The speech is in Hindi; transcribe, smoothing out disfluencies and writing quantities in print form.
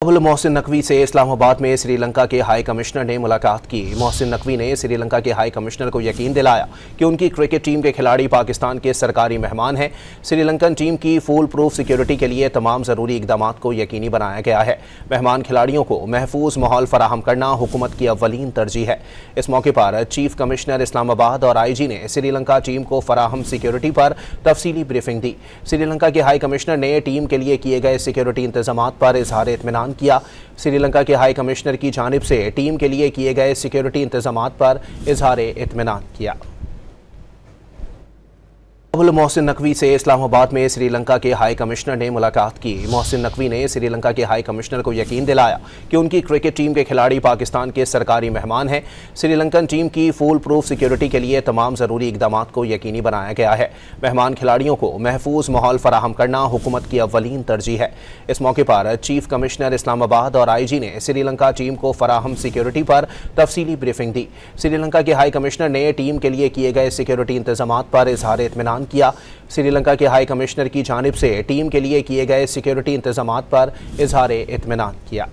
अबुल मोहसिन नकवी से इस्लामाबाद में श्रीलंका के हाई कमिश्नर ने मुलाकात की। मोहसिन नकवी ने श्रीलंका के हाई कमिश्नर को यकीन दिलाया कि उनकी क्रिकेट टीम के खिलाड़ी पाकिस्तान के सरकारी मेहमान हैं। श्रीलंकन टीम की फुल प्रूफ सिक्योरिटी के लिए तमाम ज़रूरी इकदाम को यकीनी बनाया गया है। मेहमान खिलाड़ियों को महफूज माहौल फराहम करना हुकूमत की अव्वलीन तरजीह है। इस मौके पर चीफ कमिश्नर इस्लामाबाद और IG ने श्रीलंका टीम को फराहम सिक्योरिटी पर तफसीली ब्रीफिंग दी। श्रीलंका के हाई कमिश्नर ने टीम के लिए किए गए सिक्योरिटी इंतजाम पर इजहार इत्मीनान किया। श्रीलंका के हाई कमिश्नर की जानिब से टीम के लिए किए गए सिक्योरिटी इंतजाम पर इजहार इत्मीनान किया। अबुल मोहसिन नकवी से इस्लामाबाद में श्रीलंका के हाई कमिश्नर ने मुलाकात की। मोहसिन नकवी ने श्रीलंका के हाई कमिश्नर को यकीन दिलाया कि उनकी क्रिकेट टीम के खिलाड़ी पाकिस्तान के सरकारी मेहमान हैं। श्रीलंकन टीम की फुल प्रूफ सिक्योरिटी के लिए तमाम ज़रूरी इकदाम को यकीनी बनाया गया है। मेहमान खिलाड़ियों को महफूज माहौल फराहम करना हुकूमत की अव्वलीन तरजीह है। इस मौके पर चीफ कमिश्नर इस्लामाबाद और IG ने श्रीलंका टीम को फराहम सिक्योरिटी पर तफसीली ब्रीफिंग दी। श्रीलंका के हाई कमिश्नर ने टीम के लिए किए गए सिक्योरिटी इंतजाम पर इजहार इत्मीनान किया। श्रीलंका के हाई कमिश्नर की जानिब से टीम के लिए किए गए सिक्योरिटी इंतजाम पर इजहार इत्मीनान किया।